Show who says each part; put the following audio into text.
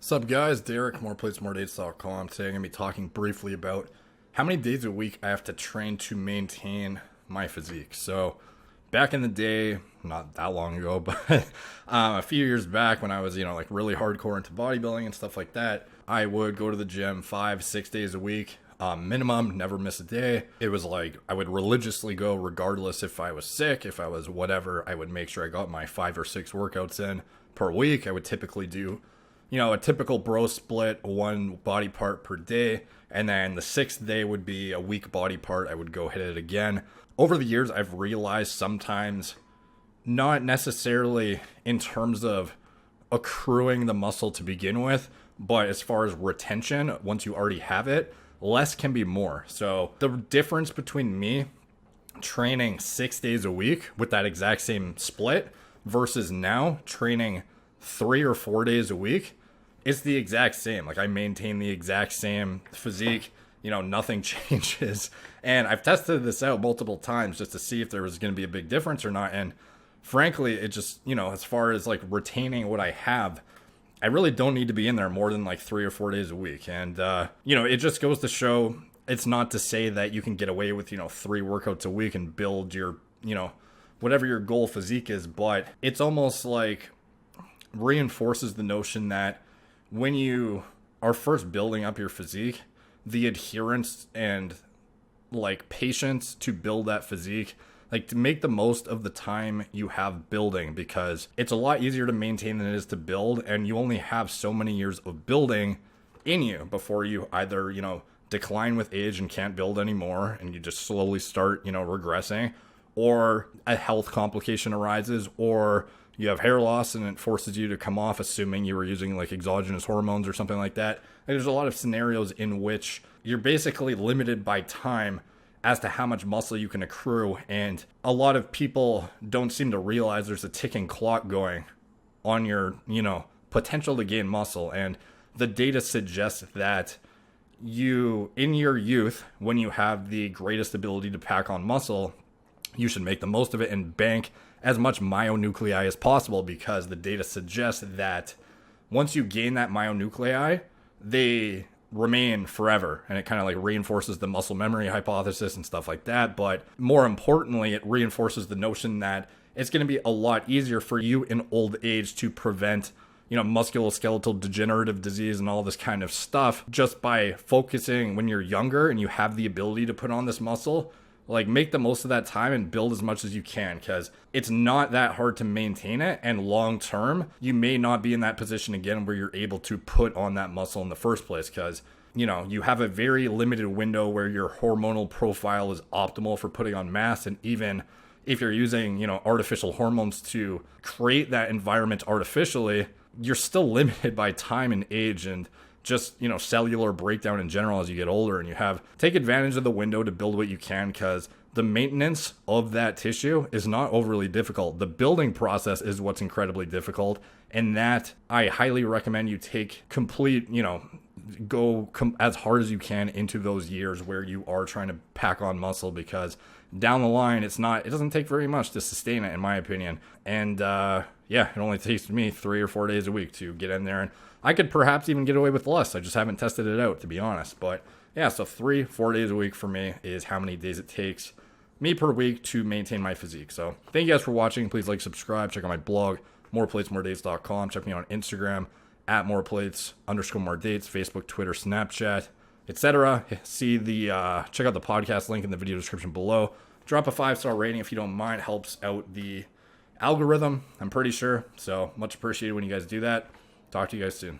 Speaker 1: What's up, guys? Derek, moreplates.moredates.com. Today I'm going to be talking briefly about how many days a week I have to train to maintain my physique. So, back in the day, not that long ago, but a few years back when I was, like really hardcore into bodybuilding and stuff like that, I would go to the gym 5-6 days a week. Minimum, never miss a day. It was like I would religiously go regardless if I was sick, if I was whatever. I would make sure I got my 5 or 6 workouts in per week. I would typically do a typical bro split, one body part per day. And then the 6th day would be a weak body part. I would go hit it again. Over the years, I've realized sometimes not necessarily in terms of accruing the muscle to begin with, but as far as retention, once you already have it, less can be more. So the difference between me training 6 days a week with that exact same split versus now training 3 or 4 days a week, it's the exact same. Like I maintain the exact same physique, nothing changes. And I've tested this out multiple times just to see if there was going to be a big difference or not. And frankly, it just, as far as like retaining what I have, I really don't need to be in there more than like 3 or 4 days a week. And, it just goes to show it's not to say that you can get away with, 3 workouts a week and build your, whatever your goal physique is. But it's almost like reinforces the notion that when you are first building up your physique, the adherence and like patience to build that physique, like to make the most of the time you have building, because it's a lot easier to maintain than it is to build. And you only have so many years of building in you before you either, decline with age and can't build anymore and you just slowly start, regressing, or a health complication arises, or you have hair loss and it forces you to come off, assuming you were using like exogenous hormones or something like that. And there's a lot of scenarios in which you're basically limited by time as to how much muscle you can accrue. And a lot of people don't seem to realize there's a ticking clock going on your, potential to gain muscle. And the data suggests that you, in your youth, when you have the greatest ability to pack on muscle, you should make the most of it and bank as much myonuclei as possible, because the data suggests that once you gain that myonuclei, they remain forever. And it kind of like reinforces the muscle memory hypothesis and stuff like that. But more importantly, it reinforces the notion that it's going to be a lot easier for you in old age to prevent, musculoskeletal degenerative disease and all this kind of stuff just by focusing when you're younger and you have the ability to put on this muscle. Like, make the most of that time and build as much as you can, because it's not that hard to maintain it. And long term, you may not be in that position again where you're able to put on that muscle in the first place, because, you have a very limited window where your hormonal profile is optimal for putting on mass. And even if you're using, artificial hormones to create that environment artificially, you're still limited by time and age and just, cellular breakdown in general as you get older. And you take advantage of the window to build what you can, because the maintenance of that tissue is not overly difficult. The building process is what's incredibly difficult. And that I highly recommend you take complete, go as hard as you can into those years where you are trying to pack on muscle, because down the line, it doesn't take very much to sustain it, in my opinion. And it only takes me 3 or 4 days a week to get in there. And I could perhaps even get away with less. I just haven't tested it out, to be honest. But yeah, so 3-4 days a week for me is how many days it takes me per week to maintain my physique. So thank you guys for watching. Please like, subscribe, check out my blog, moreplates.moredates.com. Check me out on Instagram @moreplates_moredates, Facebook, Twitter, Snapchat, etc. Check out the podcast link in the video description below. Drop a 5-star rating if you don't mind. It helps out the algorithm, I'm pretty sure. So much appreciated when you guys do that. Talk to you guys soon.